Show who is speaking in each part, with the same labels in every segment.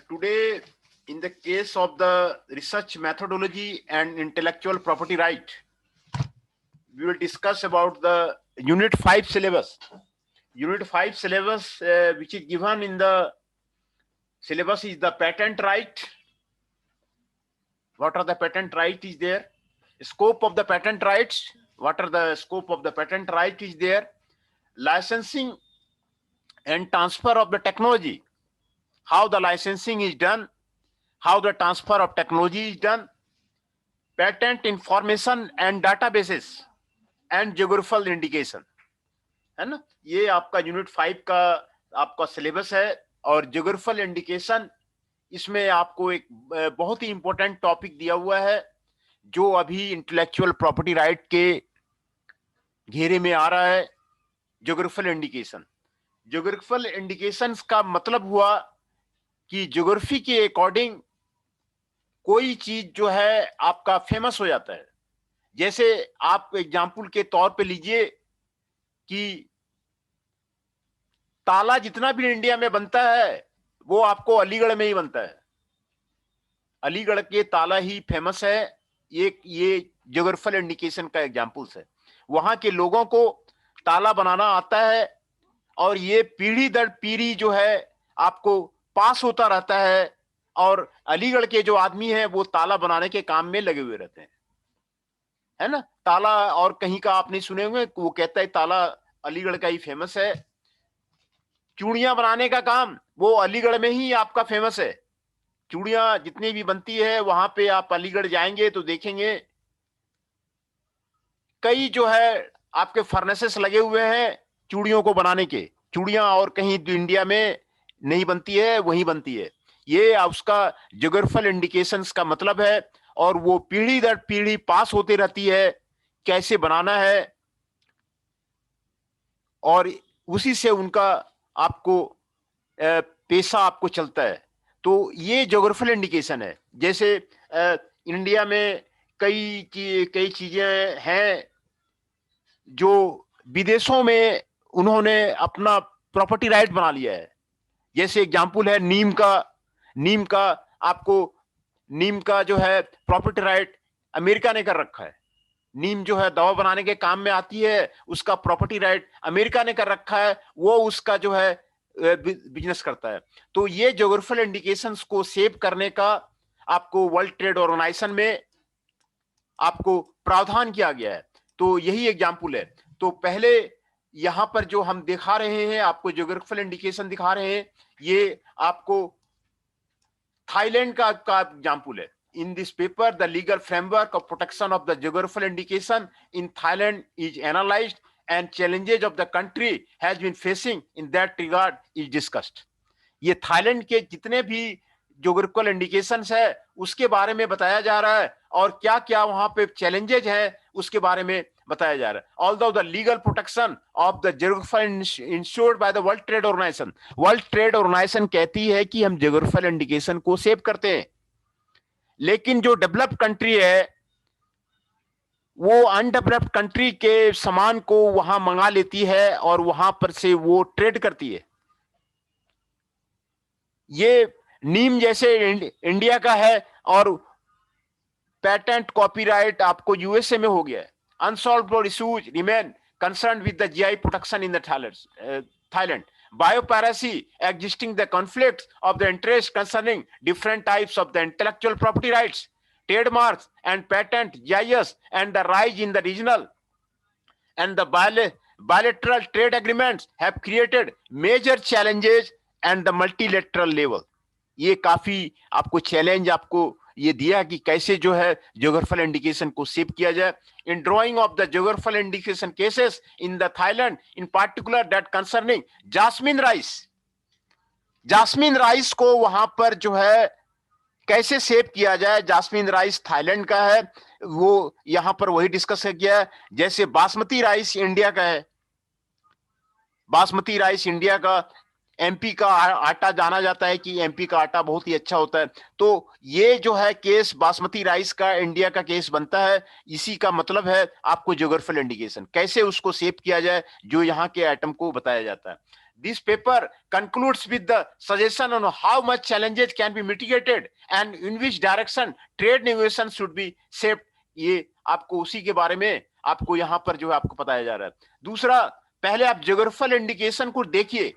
Speaker 1: Today, in the case of the research methodology and intellectual property right, we will discuss about the Unit 5 syllabus. Unit 5 syllabus, which is given in the syllabus, is the patent right. What are the patent right is there? Scope of the patent rights. What are the scope of the patent right is there? Licensing and transfer of the technology. How the licensing is done, how the transfer of technology is done, patent information and databases and geographical indication, है ना? ये आपका unit 5 का आपका syllabus है। और geographical indication, इसमें आपको एक बहुत ही इंपॉर्टेंट टॉपिक दिया हुआ है जो अभी इंटेलेक्चुअल प्रॉपर्टी राइट के घेरे में आ रहा है। जियोग्राफिकल इंडिकेशन, जियोग्राफिकल इंडिकेशंस का मतलब हुआ कि ज्योग्राफी के अकॉर्डिंग कोई चीज जो है आपका फेमस हो जाता है। जैसे आप एग्जाम्पल के तौर पे लीजिए कि ताला जितना भी इंडिया में बनता है वो आपको अलीगढ़ में ही बनता है। अलीगढ़ के ताला ही फेमस है। ये ज्योग्राफिकल इंडिकेशन का एग्जाम्पल्स है। वहां के लोगों को ताला बनाना आता है और ये पीढ़ी दर पीढ़ी जो है आपको पास होता रहता है। और अलीगढ़ के जो आदमी हैं वो ताला बनाने के काम में लगे हुए रहते हैं, है ना? ताला और कहीं का आप नहीं सुने होंगे, वो कहता है ताला अलीगढ़ का ही फेमस है। चूड़ियां बनाने का काम वो अलीगढ़ में ही आपका फेमस है। चूड़ियां जितनी भी बनती है वहां पे आप अलीगढ़ जाएंगे तो देखेंगे कई जो है आपके फर्नेसेस लगे हुए हैं चूड़ियों को बनाने के। चूड़ियां और कहीं इंडिया में नहीं बनती है, वहीं बनती है। ये उसका ज्योग्राफिकल इंडिकेशंस का मतलब है। और वो पीढ़ी दर पीढ़ी पास होती रहती है, कैसे बनाना है, और उसी से उनका आपको पेशा आपको चलता है। तो ये ज्योग्राफिकल इंडिकेशन है। जैसे इंडिया में कई चीजें हैं जो विदेशों में उन्होंने अपना प्रॉपर्टी राइट बना लिया है। जैसे एग्जाम्पल है नीम का आपको नीम का जो है प्रॉपर्टी राइट अमेरिका ने कर रखा है। नीम जो है दवा बनाने के काम में आती है, उसका प्रॉपर्टी राइट अमेरिका ने कर रखा है। वो उसका जो है बिजनेस करता है। तो ये ज्योग्राफिकल इंडिकेशंस को सेव करने का आपको वर्ल्ड ट्रेड ऑर्गेनाइजेशन में आपको प्रावधान किया गया है। तो यही एग्जाम्पल है। तो पहले यहां पर जो हम दिखा रहे हैं आपको ज्योग्राफिकल इंडिकेशन दिखा रहे हैं, ये आपको थाईलैंड का एग्जाम्पल है। In this paper, the legal framework of protection of the geographical indication in Thailand is analyzed and challenges of the country has been facing in that regard is discussed. ये Thailand के जितने भी geographical indications है उसके बारे में बताया जा रहा है और क्या क्या वहां पे चैलेंजेज हैं उसके बारे में बताया जा रहा है। Although the legal protection of the geographical ensured by the World Trade Organization, World Trade Organization कहती है कि हम ज्योग्राफिकल इंडिकेशन को सेव करते हैं, लेकिन जो डेवलप्ड कंट्री है वो अनडेवलप्ड कंट्री के सामान को वहां मंगा लेती है और वहां पर से वो ट्रेड करती है। ये नीम जैसे इंडिया का है और पेटेंट कॉपीराइट आपको यूएसए में हो गया है। Unsolved issues remain concern with the GI protection in the Thailand. Biopiracy, existing the conflicts of the interest concerning different types of the intellectual property rights, trademarks and patent GIS, and the rise in the regional and the bilateral trade agreements have created major challenges and the multilateral level. ये काफी आपको challenge आपको ये दिया कि कैसे जो है ज्योग्राफिकल इंडिकेशन को सेव किया जाए। In drawing of the geographical indication cases in the Thailand in particular that concerning jasmine rice को वहां पर जो है कैसे सेव किया जाए। जास्मिन राइस थाईलैंड का है, वो यहां पर वही डिस्कस किया है। जैसे बासमती राइस इंडिया का है, बासमती राइस इंडिया का, एमपी का आटा जाना जाता है कि एमपी का आटा बहुत ही अच्छा होता है। तो ये जो है केस बासमती राइस का इंडिया का केस बनता है। इसी का मतलब है आपको ज्योग्राफिकल इंडिकेशन कैसे उसको सेव किया जाए, जो यहाँ के आइटम को बताया जाता है। This paper concludes with the suggestion on how much challenges can be mitigated and in which direction trade negotiation should be shaped। ये आपको उसी के बारे में आपको यहाँ पर जो है आपको बताया जा रहा है। दूसरा, पहले आप ज्योग्राफिकल इंडिकेशन को देखिए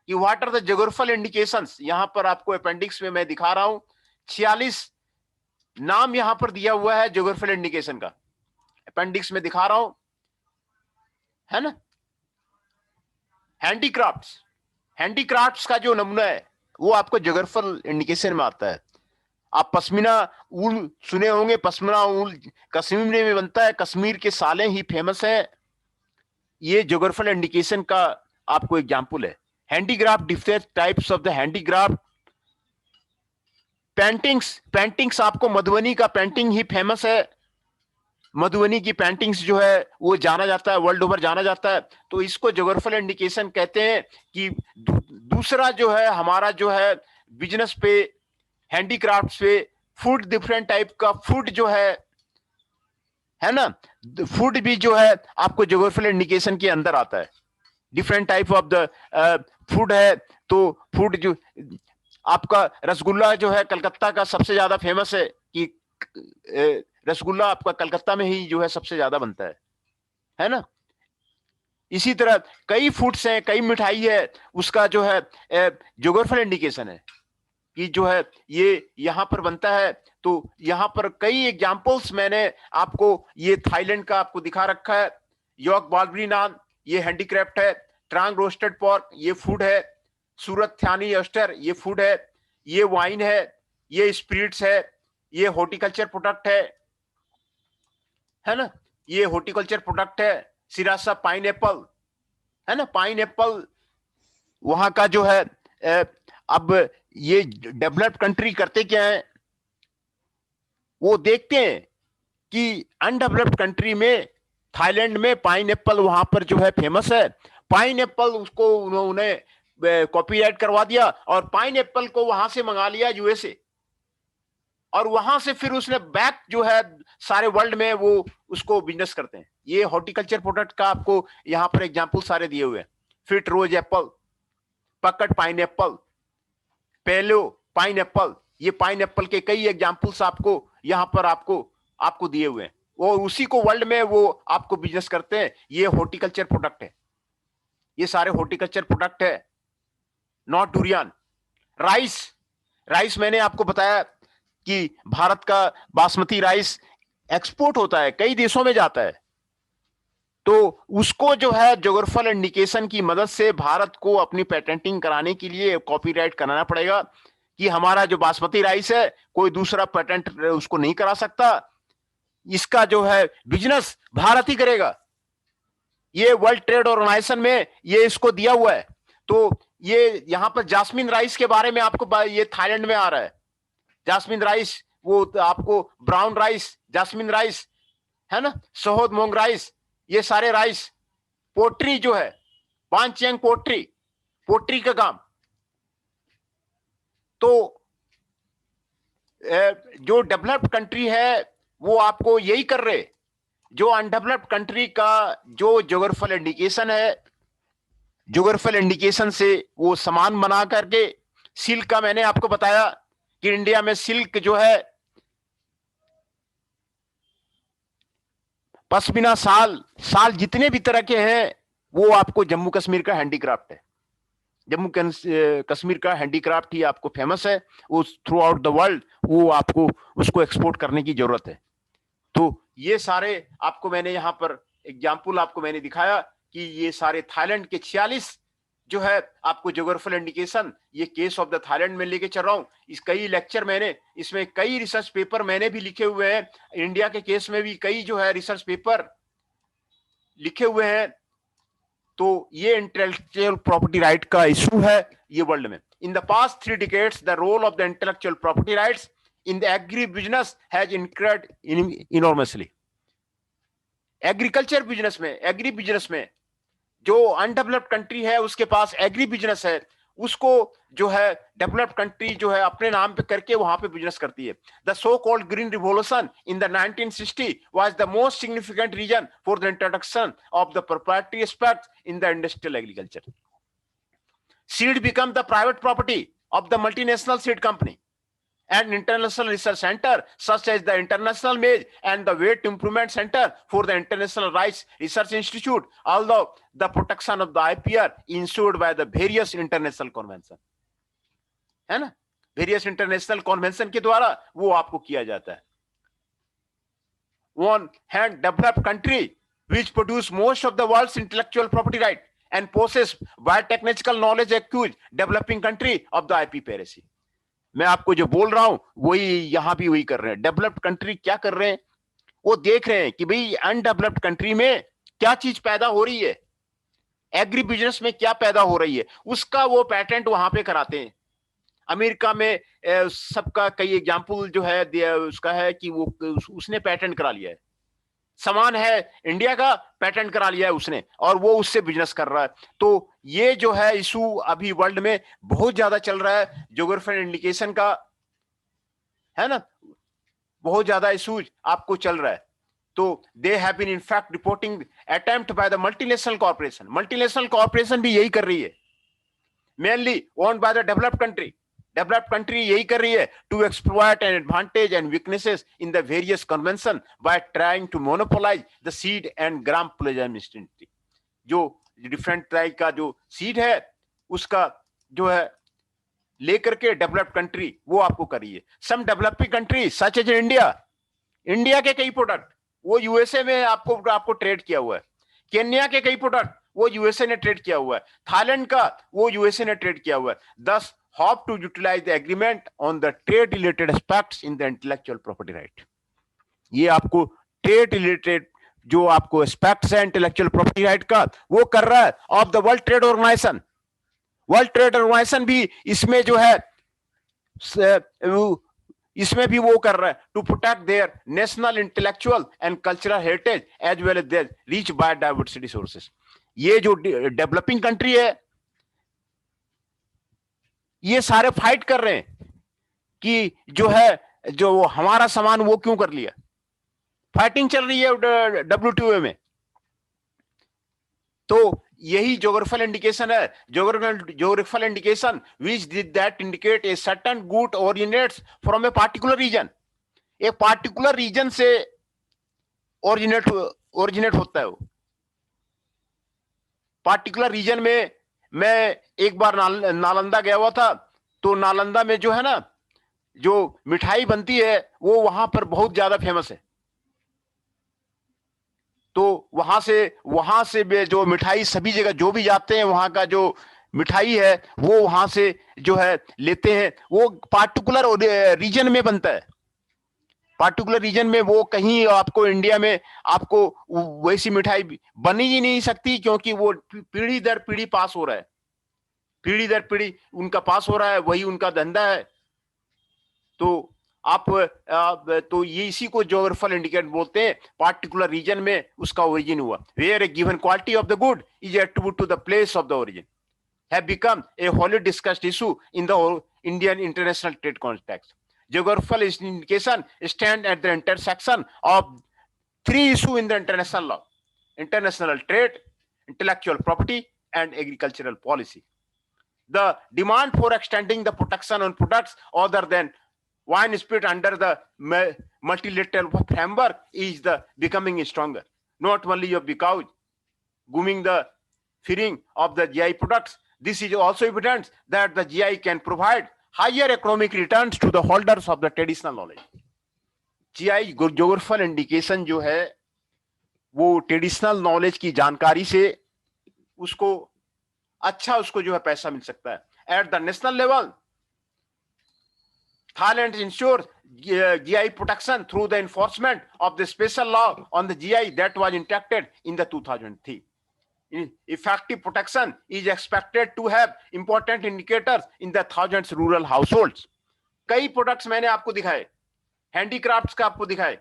Speaker 1: कि what are the geographical indications. यहां पर आपको अपेंडिक्स में मैं दिखा रहा हूं, 46 नाम यहां पर दिया हुआ है ज्योग्राफिकल इंडिकेशन का, अपेंडिक्स में दिखा रहा हूं, है ना। हैंडीक्राफ्ट्स, हैंडीक्राफ्ट्स का जो नमूना है वो आपको ज्योग्राफिकल इंडिकेशन में आता है। आप पश्मीना ऊल सुने होंगे, पश्मीना ऊल कश्मीर में बनता है, कश्मीर के साले ही फेमस है। ये ज्योग्राफिकल इंडिकेशन का आपको एग्जांपल है। Handicraft, different types of the handicraft. Paintings, paintings आपको मधुबनी का पेंटिंग ही फेमस है। मधुबनी की पेंटिंग्स जो है वो जाना जाता है, वर्ल्ड ओवर जाना जाता है। तो इसको ज्योग्राफिकल इंडिकेशन कहते हैं कि दूसरा जो है हमारा जो है बिजनेस पे, हैंडीक्राफ्ट पे, फूड, डिफरेंट टाइप का फूड जो है ना, फूड भी जो है आपको ज्योग्राफिकल इंडिकेशन के अंदर आता है। Different type of the food है। तो फूड जो आपका रसगुल्ला जो है कलकत्ता का सबसे ज्यादा फेमस है कि रसगुल्ला आपका कलकत्ता में ही जो है सबसे ज्यादा बनता है ना। इसी तरह कई फूड्स हैं, कई मिठाई है, उसका जो है ज्योग्राफिकल इंडिकेशन है कि जो है ये यहां पर बनता है। तो यहां पर कई एग्जांपल्स मैंने आपको, ये थाईलैंड का आपको दिखा रखा है। यॉक बालबरी नान, ये हैंडीक्राफ्ट है। ट्रांग रोस्टेड पॉर्क, ये फूड है। सूरत थानी ऑयस्टर, ये फूड है। ये वाइन है, ये स्पिरिट्स है, ये हॉर्टिकल्चर प्रोडक्ट है ना, ये हॉर्टिकल्चर प्रोडक्ट है। सिरासा पाइन एप्पल, है ना, पाइन एप्पल वहां का जो है। अब ये डेवलप्ड कंट्री करते क्या है, वो देखते हैं कि अनडेवलप्ड कंट्री में, थाईलैंड में पाइन एप्पल वहां पर जो है फेमस है। पाइन एप्पल उसको उन्होंने कॉपीराइट करवा दिया और पाइन एप्पल को वहां से मंगा लिया यूएसए, और वहां से फिर उसने बैक जो है सारे वर्ल्ड में वो उसको बिजनेस करते हैं। ये हॉर्टिकल्चर प्रोडक्ट का आपको यहां पर एग्जांपल सारे दिए हुए हैं। फिट रोज एप्पल, पकड़ पाइन एप्पल, पेलो पाइन एप्पल, ये पाइन एप्पल के कई एग्जांपल्स आपको यहां पर आपको दिए हुए हैं। वो उसी को वर्ल्ड में वो आपको बिजनेस करते हैं। ये हॉर्टिकल्चर प्रोडक्ट है, ये सारे हॉर्टिकल्चर प्रोडक्ट है। Not durian. राइस, राइस मैंने आपको बताया कि भारत का बासमती राइस एक्सपोर्ट होता है, कई देशों में जाता है। तो उसको जो है ज्योग्राफिकल इंडिकेशन की मदद से भारत को अपनी पेटेंटिंग कराने के लिए कॉपीराइट कराना पड़ेगा कि हमारा जो बासमती राइस है कोई दूसरा पेटेंट उसको नहीं करा सकता, इसका जो है बिजनेस भारत ही करेगा। ये वर्ल्ड ट्रेड ऑर्गेनाइजेशन में ये इसको दिया हुआ है। तो ये यहां पर जास्मिन राइस के बारे में आपको, ये थाईलैंड में आ रहा है जास्मिन राइस, वो आपको ब्राउन राइस, जास्मिन राइस, है ना, शहद मूंग राइस, ये सारे राइस। पोट्री जो है, पांचयंग पोट्री, पोट्री का काम। तो जो डेवलप्ड कंट्री है वो आपको यही कर रहे। जो अनडेवलप्ड कंट्री का जो ज्योग्राफिकल इंडिकेशन है, ज्योग्राफिकल इंडिकेशन से वो सामान बना करके, सिल्क का मैंने आपको बताया कि इंडिया में सिल्क जो है, पश्मीना साल जितने भी तरह के हैं वो आपको जम्मू कश्मीर का हैंडीक्राफ्ट है। जम्मू कश्मीर का हैंडीक्राफ्ट ही आपको फेमस है। वो थ्रू आउट द वर्ल्ड वो आपको उसको एक्सपोर्ट करने की जरूरत है। तो ये सारे आपको मैंने यहाँ पर एग्जाम्पल आपको मैंने दिखाया कि ये सारे थाईलैंड के 46 जो है आपको ज्योग्राफिकल इंडिकेशन, ये केस ऑफ द थाईलैंड में लेके चल रहा हूँ। इस कई लेक्चर मैंने, इसमें कई रिसर्च पेपर मैंने भी लिखे हुए हैं। इंडिया के केस में भी कई जो है रिसर्च पेपर लिखे हुए हैं। तो ये इंटेलेक्चुअल प्रॉपर्टी राइट का इशू है ये वर्ल्ड में। In the past 3 decades the role of the intellectual property rights in the agri business has increased enormously. Agriculture business में, एग्री बिजनेस में जो अनडेवलप्ड कंट्री है उसके पास एग्री बिजनेस है, उसको जो है डेवलप्ड कंट्री जो है अपने नाम पे करके वहां पे बिजनेस करती है. The so called green revolution in the 1960 was the most significant reason for the introduction of the proprietary aspects in the industrial agriculture. Seed became the private property of the multinational seed company and international research center such as the International Maize and the Weight Improvement Center for the International Rice Research Institute, although the protection of the IPR ensured by the various international convention. है ना, various international convention के द्वारा वो आपको किया जाता है. One hand developed country which produce most of the world's intellectual property right and possess biotechnical knowledge accused developing country of the IP piracy. मैं आपको जो बोल रहा हूं वही यहां भी वही कर रहे हैं. डेवलप्ड कंट्री क्या कर रहे हैं, वो देख रहे हैं कि भाई अनडेवलप्ड कंट्री में क्या चीज पैदा हो रही है, एग्री बिजनेस में क्या पैदा हो रही है, उसका वो पेटेंट वहां पे कराते हैं. अमेरिका में सबका कई एग्जाम्पल जो है उसका है कि वो उसने पेटेंट करा लिया है. सामान है इंडिया का, पेटेंट करा लिया है उसने और वो उससे बिजनेस कर रहा है. तो ये जो है इशू अभी वर्ल्ड में बहुत ज्यादा चल रहा है, ज्योग्राफिकल इंडिकेशन का, है ना, बहुत ज्यादा इशूज आपको चल रहा है. तो they have been in fact reporting attempt by the multinational corporation. Multinational corporation भी यही कर रही है, mainly owned by the developed country. Developed country यही कर रही है to exploit an advantage and weaknesses in the various convention by trying to monopolize the seed and germplasm instantly. जो डिफरेंट टाइप का जो सीड है उसका जो है लेकर के डेवलप्ड कंट्री वो आपको कर रही है. Some developing country such as India, India के कई प्रोडक्ट वो यूएसए में आपको ट्रेड किया हुआ है. केन्या के कई प्रोडक्ट वो यूएसए ने ट्रेड किया हुआ है. थाईलैंड का वो यूएसए ने ट्रेड किया हुआ है. दस hope to utilize the agreement on the trade related aspects in the intellectual property right. ये आपको trade related जो आपको aspects है intellectual property right का वो कर रहा है of the World Trade Organization. World Trade Organization भी इसमें जो है इसमें भी वो कर रहा है to protect their national intellectual and cultural heritage as well as their rich biodiversity sources. ये जो developing country है ये सारे फाइट कर रहे हैं कि जो है जो हमारा सामान वो क्यों कर लिया. फाइटिंग चल रही है WTO में. तो यही ज्योग्राफिकल इंडिकेशन है. Geographical indication which that indicate a certain good originates from a particular reason. एक पार्टिकुलर रीजन से ओरिजिनेट होता है. वो पार्टिकुलर रीजन में मैं एक बार नालंदा गया हुआ था. तो नालंदा में जो है ना जो मिठाई बनती है वो वहां पर बहुत ज्यादा फेमस है. तो वहां से जो मिठाई सभी जगह जो भी जाते हैं वहां का जो मिठाई है वो वहां से जो है लेते हैं. वो पार्टिकुलर रीजन में बनता है. पार्टिकुलर रीजन में वो कहीं आपको इंडिया में आपको वैसी मिठाई बन ही नहीं सकती क्योंकि वो पीढ़ी दर पीढ़ी पास हो रहा है. पीढ़ी दर पीढ़ी उनका पास हो रहा है, वही उनका धंधा है. तो आप तो ये इसी को ज्योग्राफिकल इंडिकेटर बोलते हैं. पार्टिकुलर रीजन में उसका ओरिजिन हुआ. Where a given quality of the good is attribute to the place of the origin have become a hotly discussed issue in the Indian international trade context. Geographical indication stand at the intersection of three issues in the international law: international trade, intellectual property, and agricultural policy. The demand for extending the protection on products other than wine spirit under the multilateral framework is becoming stronger. Not only of because booming the fearing of the GI products, this is also evidence that the GI can provide higher economic returns to the holders of the traditional knowledge. GI geographical indication जो है वो traditional knowledge की जानकारी से उसको अच्छा उसको जो है पैसा मिल सकता है. At the national level Thailand ensures GI protection through the enforcement of the special law on the GI that was enacted in the 2003. Effective protection is expected to have important indicators in the thousands rural households. कई products मैंने आपको दिखाए, handicrafts का आपको दिखाए,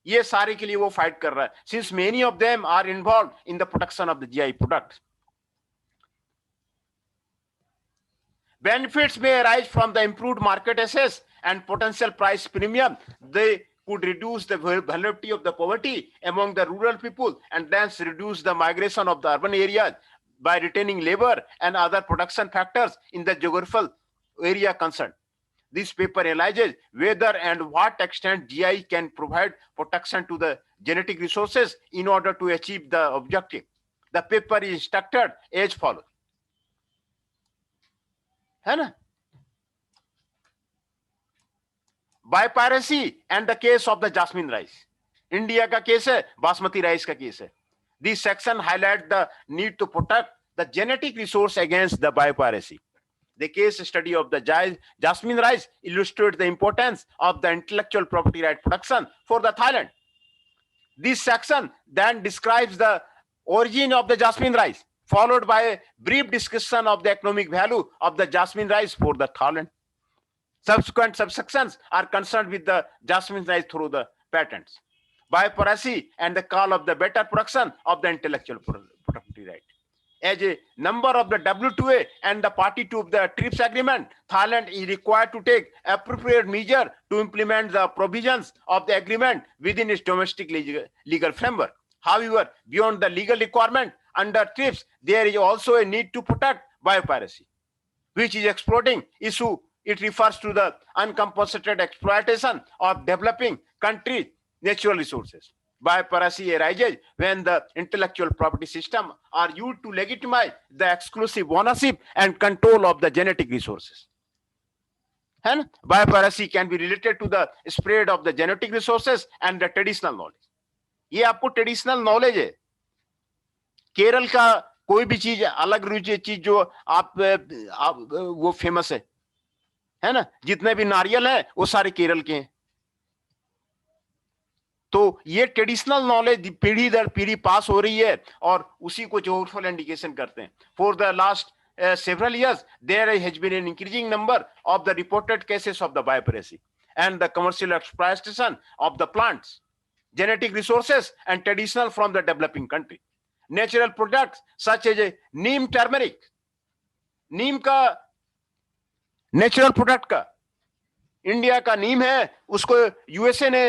Speaker 1: ये सारे के लिए वो फाइट कर रहा है, since many of them are involve in the production of the GI products. Benefits may arise from the improved market access and potential price premium. They could reduce the vulnerability of the poverty among the rural people and thence reduce the migration of the urban areas by retaining labor and other production factors in the geographical area concerned. This paper analyzes whether and what extent GI can provide protection to the genetic resources in order to achieve the objective. The paper is structured as follows. है ना, biopiracy and the case of the jasmine rice. India का case है, basmati rice का case है. This section highlight the need to protect the genetic resource against the biopiracy. The case study of the jasmine rice illustrates the importance of the intellectual property right protection for the Thailand. This section then describes the origin of the jasmine rice, followed by a brief discussion of the economic value of the jasmine rice for the Thailand. Subsequent subsections are concerned with the jasmine rice through the patents, biopiracy, and the call of the better production of the intellectual property right. As a member of the WTO and the party to the TRIPS agreement, Thailand is required to take appropriate measure to implement the provisions of the agreement within its domestic legal framework. However, beyond the legal requirement under TRIPS, there is also a need to protect biopiracy, which is exploding issue. It refers to the uncompensated exploitation of developing countries' natural resources. Biopiracy arises when the intellectual property system are used to legitimize the exclusive ownership and control of the genetic resources. And biopiracy can be related to the spread of the genetic resources and the traditional knowledge. ये आपको traditional knowledge है. केरल का कोई भी चीज अलग रुचि चीज जो आप वो फेमस है ना, जितने भी नारियल है वो सारे केरल के हैं. तो ये ट्रेडिशनल नॉलेज पीढ़ी दर पीढ़ी पास हो रही है और उसी को जोरफुल इंडिकेशन करते हैं. For the last several years there has been an increasing number of the reported cases of the biopiracy and the commercial exploitation of the plants, genetic resources and traditional from the developing country. Natural products such as a neem turmeric, नीम का natural product का, India का नीम है उसको USA ने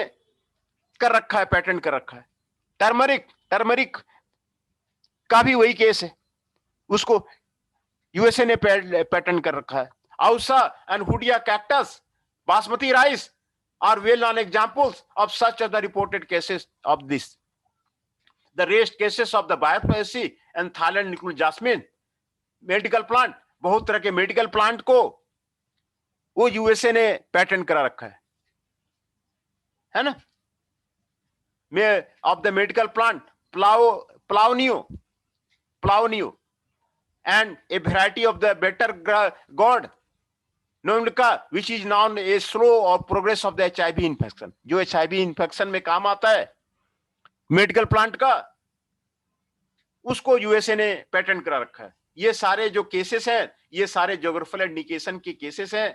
Speaker 1: कर रखा है, patent कर रखा है. टर्मरिक का भी वही केस है, उसको यूएसए ने पेटेंट कर रखा है. औसा and hoodia cactus, basmati rice are well known examples of such are the reported cases of this. The rest cases of the biopiracy and Thailand include jasmine, medical plant. बहुत तरह के मेडिकल प्लांट को वो USA ने patent करा रखा है ना. में ऑफ द मेडिकल प्लांट प्लावनियो and a variety of the better gourd नोमिका, which is known as slow or progress of the HIV infection. जो HIV इन्फेक्शन में काम आता है मेडिकल प्लांट का, उसको यूएसए ने पेटेंट करा रखा है. ये सारे जो केसेस हैं ये सारे ज्योग्राफिकल इंडिकेशन के केसेस हैं,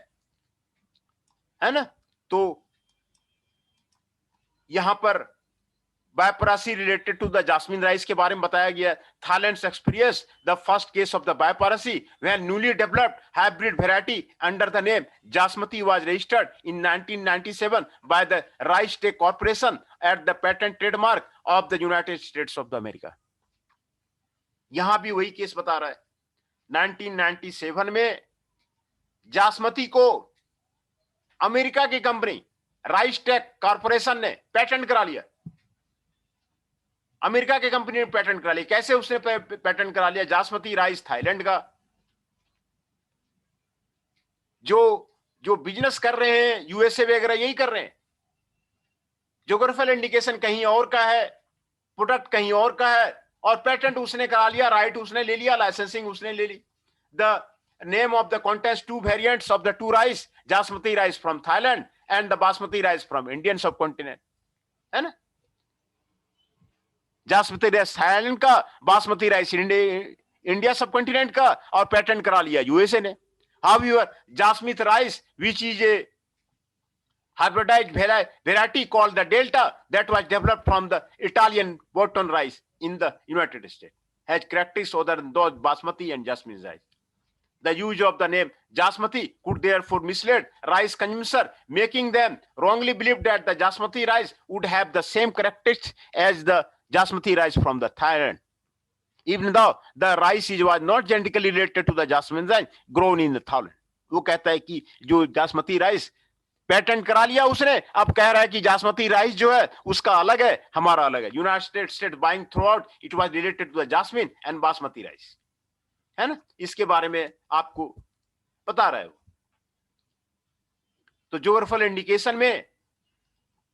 Speaker 1: है ना. तो यहां पर biopiracy related to the jasmine rice के बारे में बताया गया. Thailand's experience the first case of the biopiracy when newly developed hybrid variety under the name Jasmati was registered in 1997 by the Rice Tech Corporation at the patent trademark of the United States of America. यहां भी वही case बता रहा है. 1997 में जासमती को America की company rice take corporation ने पेटेंट करा लिया. अमेरिका की कंपनी ने पेटेंट करा लिया. कैसे उसने पेटेंट करा लिया? जासमती राइस थाईलैंड का जो बिजनेस कर रहे हैं यूएसए वगैरह यही कर रहे हैं. ज्योग्राफिकल इंडिकेशन कहीं और का है, प्रोडक्ट कहीं और का है और पेटेंट उसने करा लिया, राइट उसने ले लिया, लाइसेंसिंग उसने ले ली. The name of the contest two variants of the two rice, Jasmati rice from Thailand and the basmati rice from Indian subcontinent, है ना. जासमती राइस थाईलैंड का, basmati rice India subcontinent का और पेटेंट करा लिया यूएसए ने. However Jasmati rice which is a hybridized variety called the Delta that was developed from the Italian Wheaton rice in the United States has characteristics other than those Basmati and Jasmine rice. The use of the name Jasmati could therefore mislead rice consumer, making them wrongly believe that the Jasmati rice would have the same characteristics as the Jasmati rice from the Thailand, even though the rice was not genetically related to the Jasmine rice grown in the Thailand. वो कहता है कि जो जासमती rice patent करा लिया उसने, अब कह रहा है कि जासमती राइस जो है उसका अलग है, हमारा अलग है. United State buying throughout it was related to the jasmine and basmati rice, है ना. इसके बारे में आपको बता रहा है वो. तो ज्योग्राफिकल इंडिकेशन में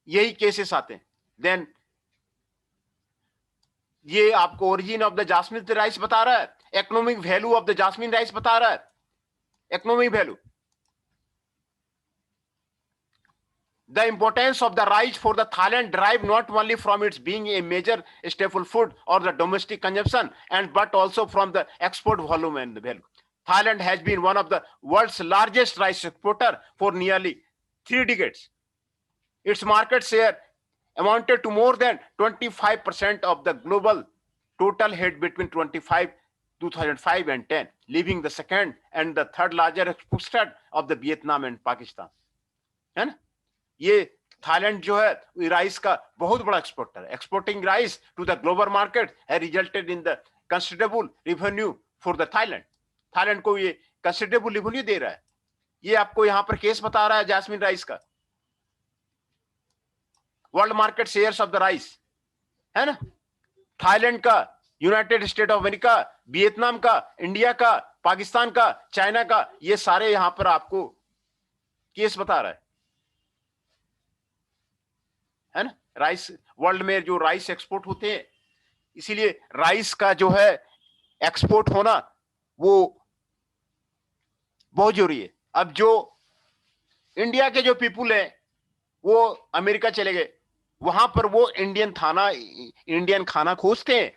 Speaker 1: यही केसेस आते हैं. देन ये आपको origin of the jasmine rice बता रहा है, economic value of the jasmine rice बता रहा है. Economic value, the importance of the rice for the Thailand derived not only from its being a major staple food or the domestic consumption but also from the export volume and value. Thailand has been one of the world's largest rice exporter for nearly 3 decades. Its market share amounted to more than 25% of the global total head between 2005 and 10, leaving the second and the third largest exporter of the Vietnam and Pakistan. है ना. ये Thailand जो है rice का बहुत बड़ा exporter है. Exporting rice to the global market है resulted in the considerable revenue for the Thailand. Thailand को ये कंसिडरेबल रेवेन्यू दे रहा है. ये आपको यहां पर केस बता रहा है जैस्मिन राइस का. World market shares of the rice, है ना. थाईलैंड का, United state of America, Vietnam का, इंडिया का, पाकिस्तान का, चाइना का, ये सारे यहां पर आपको केस बता रहा है ना. राइस वर्ल्ड में जो राइस एक्सपोर्ट होते हैं, इसीलिए राइस का जो है एक्सपोर्ट होना वो बहुत जरूरी है. अब जो इंडिया के जो पीपुल हैं वो अमेरिका चले गए, वहां पर वो इंडियन खाना खोजते हैं.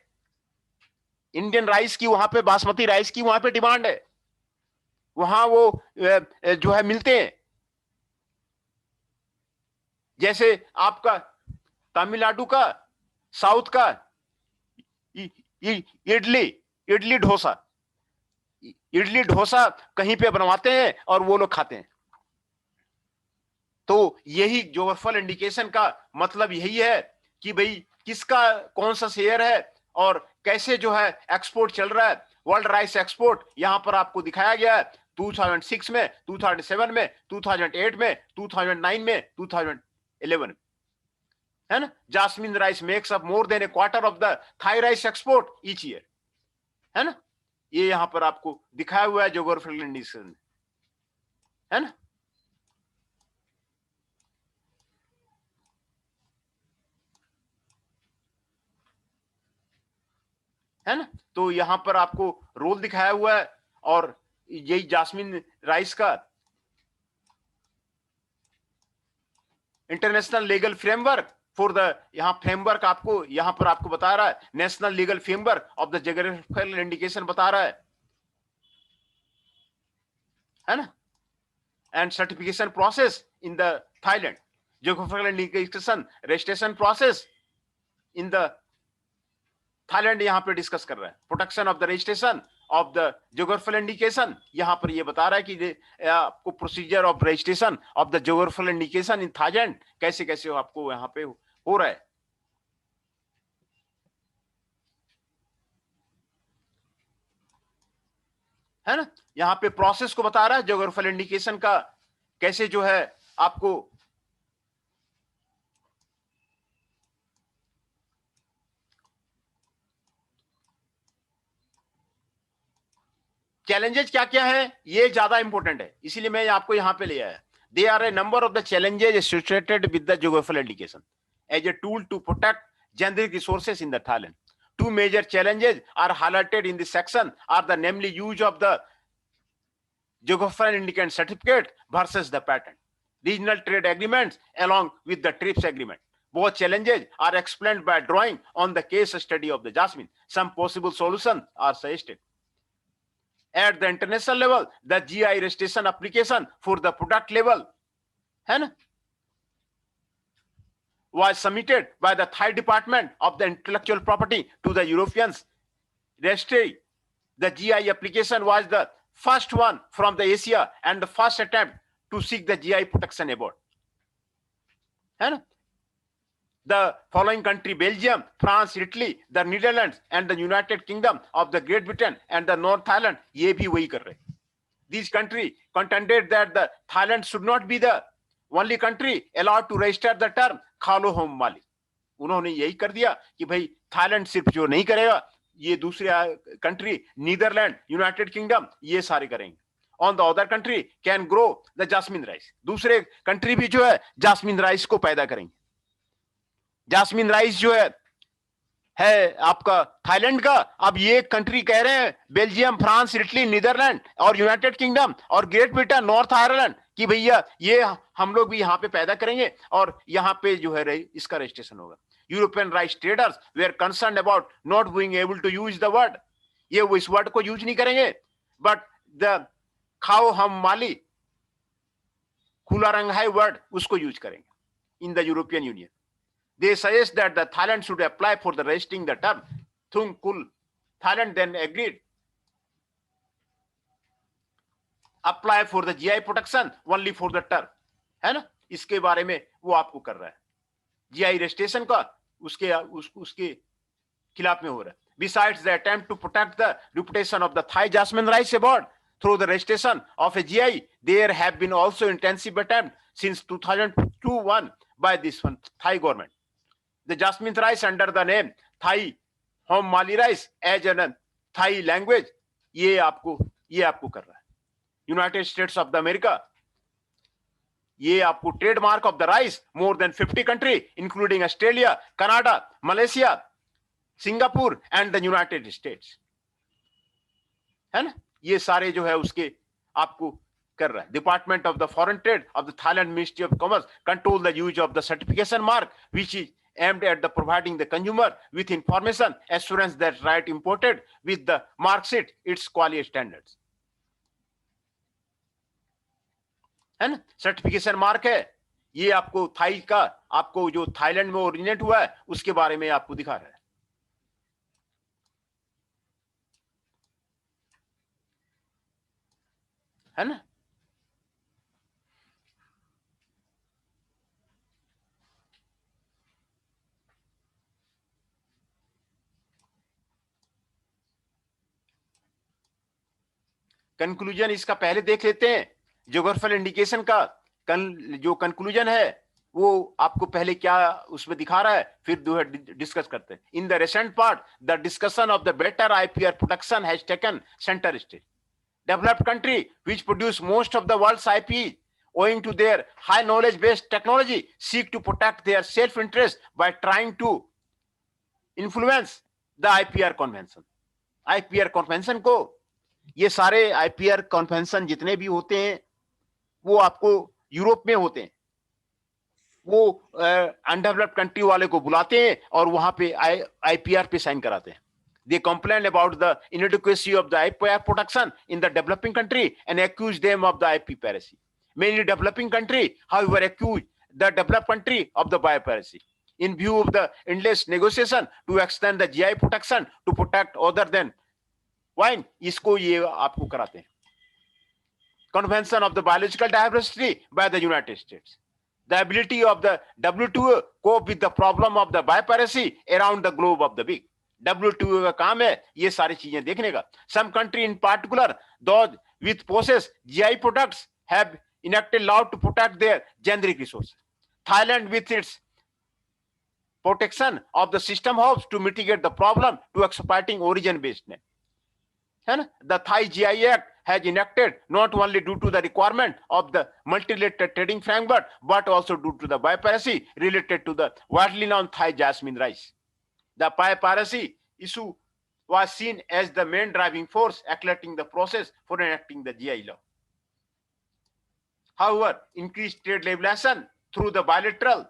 Speaker 1: इंडियन राइस की वहां पे, बासमती राइस की वहां पे डिमांड है, वहां वो जो है मिलते हैं. जैसे आपका तमिलनाडु का, साउथ का इडली डोसा कहीं पे बनवाते हैं और वो लोग खाते हैं. तो यही ज्योग्राफिकल इंडिकेशन का मतलब यही है कि भाई किसका कौन सा शेयर है और कैसे जो है एक्सपोर्ट चल रहा है. वर्ल्ड राइस एक्सपोर्ट यहां पर आपको दिखाया गया है 2006 में, 2007 में, 2008 में, 2009 में, 2011 में, है ना. Jasmine rice makes up more than a quarter of the Thai rice export each year, है ना. ये यहां पर आपको दिखाया हुआ है ज्योग्राफिकल इंडिकेशन, है ना. है ना. तो यहां पर आपको रोल दिखाया हुआ है और यही जास्मिन राइस का international legal framework for the, यहां फ्रेमवर्क आपको यहां पर आपको बता रहा है. National legal framework of the geographical indication बता रहा है ना. And certification process in the Thailand, geographical indication registration process in the Thailand यहां पे डिस्कस कर रहा है. Protection of the registration of the geographical indication, यहां पर ये बता रहा है कि आपको procedure of registration of the geographical indication in Thailand कैसे कैसे आपको यहां पे हो रहा है ना. यहां पे प्रोसेस को बता रहा है ज्योग्राफिकल इंडिकेशन का, कैसे जो है आपको चैलेंजेस क्या क्या है, ये ज्यादा इंपॉर्टेंट है, इसीलिए मैं आपको यहां पे ले आया. They are a number of the challenges associated with the geographical indication as a tool to protect generic resources in the Thailand. Two major challenges are highlighted in this section are the namely use of the geographical indication certificate versus the patent, regional trade agreements along with the TRIPS agreement. Both challenges are explained by drawing on the case study of the jasmine. Some possible solutions are suggested. At the international level, the GI registration application for the product level, है ना, was submitted by the Thai Department of the Intellectual Property to the Europeans registry. The GI application was the first one from the Asia and the first attempt to seek the GI protection abroad. And the following country, Belgium, France, Italy, the Netherlands and the United Kingdom of the Great Britain and the North Thailand, ये भी वही कर रहे. These countries contended that the Thailand should not be the only country allowed to register the term खालो हम माली. उन्होंने यही कर दिया कि भाई थाईलैंड सिर्फ जो नहीं करेगा, ये दूसरे कंट्री नीदरलैंड, यूनाइटेड किंगडम, ये सारे करेंगे. On the other country can grow the jasmine rice. दूसरे कंट्री भी जो है जास्मिन राइस को पैदा करेंगे. जास्मिन राइस जो है आपका थाईलैंड का, अब ये कंट्री कह रहे हैं बेल्जियम, फ्रांस, इटली, नीदरलैंड और यूनाइटेड किंगडम और ग्रेट ब्रिटेन, नॉर्थ आयरलैंड कि भैया ये हम लोग भी यहाँ पे पैदा करेंगे और यहाँ पे जो है इसका रजिस्ट्रेशन होगा. European rice traders were concern about not being able to use the word. ये वो इस वर्ड को यूज नहीं करेंगे, बट द खाओ हम माली खुला रंग है वर्ड, उसको यूज करेंगे in the European union. They suggest that the Thailand should apply for the registering the term Thung Kul. Thailand then agreed. Apply for the GI protection only for the term. है ना, इसके बारे में वो आपको कर रहा है. GI registration का उसके खिलाफ में हो रहा है. Besides the attempt to protect the reputation of the Thai jasmine rice abroad through the registration of a GI, there have been also intensive attempts since 2002 by this one Thai government. The jasmine rice under the name Thai home mali rice as a Thai language, ये आपको कर रहा है. United States of the America, ये आपको trademark of the rice, more than 50 countries including Australia, Canada, Malaysia, Singapore and the United States, है ना, ये सारे जो है उसके आपको कर रहा है. Department of the Foreign Trade of the Thailand Ministry of Commerce control the use of the certification mark, which is aimed at the providing the consumer with information assurance that right imported with the mark sheet its quality standards. है ना, certification mark है ये आपको Thai का, आपको जो Thailand में originate हुआ है उसके बारे में आपको दिखा रहा है ना. कंक्लूजन इसका पहले देख लेते हैं. ज्योग्राफिकल इंडिकेशन का जो कंक्लूजन है वो आपको पहले क्या उसमें दिखा रहा है, फिर जो है डिस्कस करते हैं. In the recent part the discussion of the better IPR protection has taken center stage. Developed country which produce most of the world's IP owing to their high knowledge based technology seek to protect their self interest by trying to influence the IPR convention. IPR convention को, ये सारे IPR convention जितने भी होते हैं वो आपको Europe में होते हैं. वो अनडेवलप्ड कंट्री वाले को बुलाते हैं और वहां पे आईपीआर पे साइन कराते हैं. They complain about the inadequacy of the IPR protection in the developing country and accuse them of the IP piracy. Many developing countries, however, accuse the developed country of the piracy. In view of the endless negotiation to extend the GI protection to protect other than wine, इसको ये आपको कराते हैं. Convention of the Biological Diversity by the United States. The ability of the WTO cope with the problem of the biopiracy around the globe of the big. WTO का काम है ये सारी चीजें देखने का. Some country in particular, those with possess GI products, have enacted law to protect their generic resources. Thailand, with its protection of the system, hopes to mitigate the problem to exploiting origin-based net. The Thai GI Act has enacted not only due to the requirement of the multilateral trading framework, but also due to the biopiracy related to the widely known Thai jasmine rice. The biopiracy issue was seen as the main driving force accelerating the process for enacting the GI law. However, increased trade liberalization through the bilateral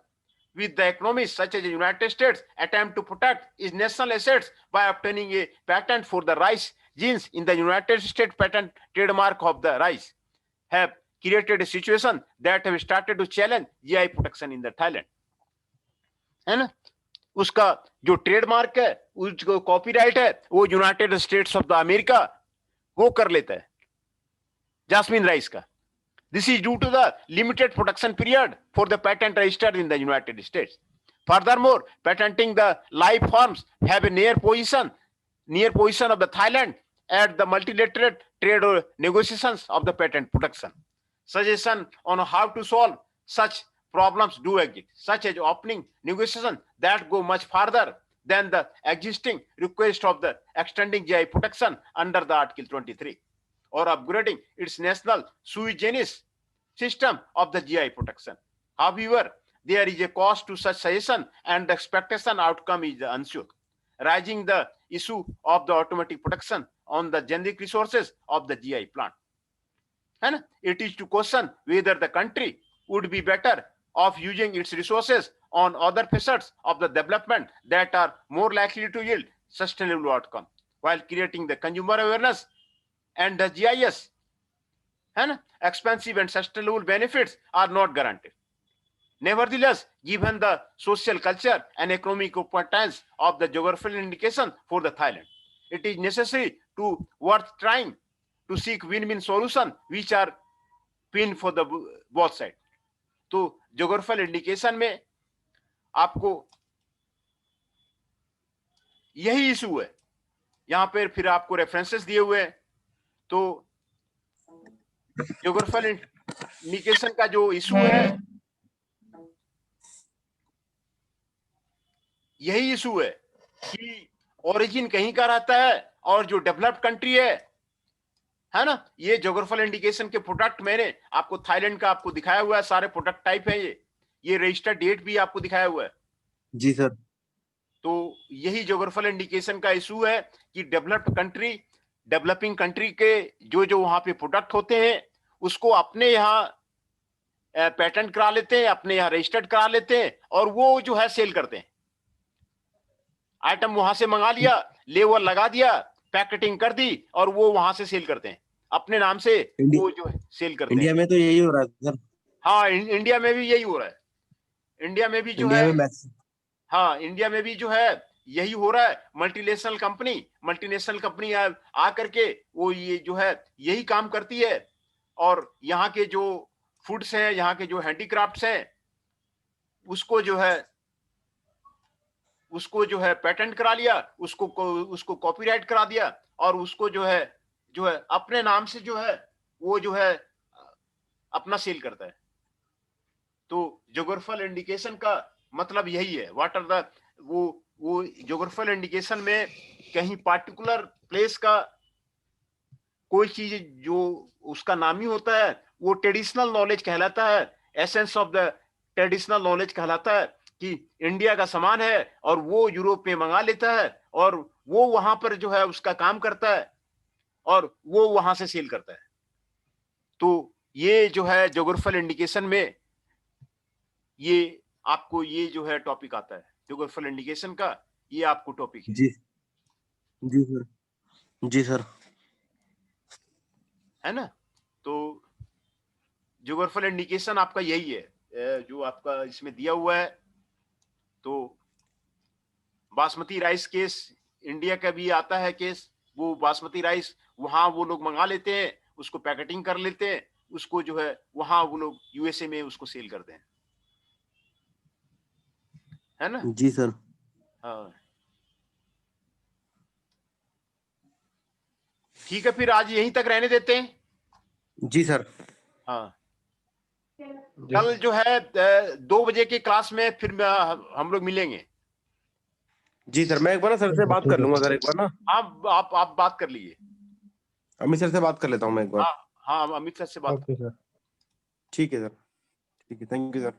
Speaker 1: with the economies such as the United States attempt to protect its national assets by obtaining a patent for the rice genes in the United States patent trademark of the rice have created a situation that have started to challenge GI protection in the Thailand. है ना, उसका जो trademark है, उसको copyright है, वो United states of the America वो कर लेता है जास्मिन राइस का. This is due to the limited protection period for the patent registered in the United States. Furthermore, patenting the live forms have a near position of the Thailand at the multilateral trade negotiations of the patent protection. Suggestion on how to solve such problems do exist, such as opening negotiations that go much farther than the existing request of the extending GI protection under the Article 23. Or upgrading its national sui generis system of the GI protection. However, there is a cost to such suggestion and the expectation outcome is unsure, raising the issue of the automatic protection on the generic resources of the GI plant. And it is to question whether the country would be better off using its resources on other facets of the development that are more likely to yield sustainable outcome, while creating the consumer awareness and the GIS, and expensive and sustainable benefits are not guaranteed. Nevertheless, given the social culture and economic importance of the geographical indication for the Thailand, it is necessary to worth trying to seek win-win solution which are win for the both side. तो geographical indication में आपको यही issue है. यहां पर फिर आपको references दिए हुए हैं. तो ज्योग्राफिकल इंडिकेशन का जो इशू है, यही इशू है कि ओरिजिन कहीं का रहता है और जो डेवलप्ड कंट्री है ना, ये ज्योग्राफिकल इंडिकेशन के प्रोडक्ट मैंने आपको थाईलैंड का आपको दिखाया हुआ है. सारे प्रोडक्ट टाइप है ये रजिस्टर्ड डेट भी आपको दिखाया हुआ है.
Speaker 2: जी सर.
Speaker 1: तो यही ज्योग्राफिकल इंडिकेशन का इशू है कि डेवलप्ड कंट्री, डेवलपिंग कंट्री के जो वहां पे प्रोडक्ट होते हैं उसको अपने यहाँ पेटेंट करा लेते हैं, अपने यहाँ रजिस्टर्ड करा लेते हैं और वो जो है सेल करते हैं. आइटम वहां से मंगा लिया, लेबल लगा दिया, पैकेटिंग कर दी और वो वहां से सेल करते हैं अपने नाम से. वो जो है सेल करते हैं.
Speaker 2: इंडिया में तो यही हो रहा है सर.
Speaker 1: हाँ, इंडिया में भी यही हो रहा है. इंडिया में भी जो है, हाँ, इंडिया में भी जो है यही हो रहा है. मल्टीनेशनल कंपनी आ करके वो ये जो है यही काम करती है और यहाँ के जो फूड्स हैं, यहाँ के जो हैंडीक्राफ्ट्स हैं उसको जो है पेटेंट करा लिया, उसको कॉपीराइट करा दिया और उसको जो है अपने नाम से जो है वो जो है अपना सेल करता है. तो ज्योग्राफिकल इंडिकेशन का मतलब यही है. व्हाट आर द वो ज्योग्राफिकल इंडिकेशन में कहीं पार्टिकुलर प्लेस का कोई चीज जो उसका नामी होता है वो ट्रेडिशनल नॉलेज कहलाता है. Essence of the traditional knowledge कहलाता है कि इंडिया का सामान है और वो यूरोप में मंगा लेता है और वो वहां पर जो है उसका काम करता है और वो वहां से सेल करता है. तो ये जो है ज्योग्राफिकल इंडिकेशन में ये आपको ये जो है टॉपिक आता है ज्योग्राफिकल इंडिकेशन का. ये आपको टॉपिक है.
Speaker 2: जी सर. जी सर,
Speaker 1: है ना. तो ज्योग्राफिकल इंडिकेशन आपका यही है जो आपका इसमें दिया हुआ है. तो बासमती राइस केस इंडिया का भी आता है केस. वो बासमती राइस वहां वो लोग मंगा लेते हैं, उसको पैकेटिंग कर लेते हैं, उसको जो है वहां वो लोग यूएसए में उसको सेल करते हैं. है ना.
Speaker 2: जी सर.
Speaker 1: हाँ, ठीक है, फिर आज यहीं तक रहने देते हैं.
Speaker 2: जी सर.
Speaker 1: हाँ, कल जो है 2 बजे की क्लास में फिर हम लोग मिलेंगे.
Speaker 2: जी सर, मैं एक बार ना सर से बात कर लूंगा सर. एक बार ना
Speaker 1: आप बात कर लीजिए.
Speaker 2: अमित सर से बात कर लेता हूँ मैं एक बार.
Speaker 1: हाँ, अमित सर से बात.
Speaker 2: ठीक है सर. ठीक है सर. ठीक है, थैंक यू सर.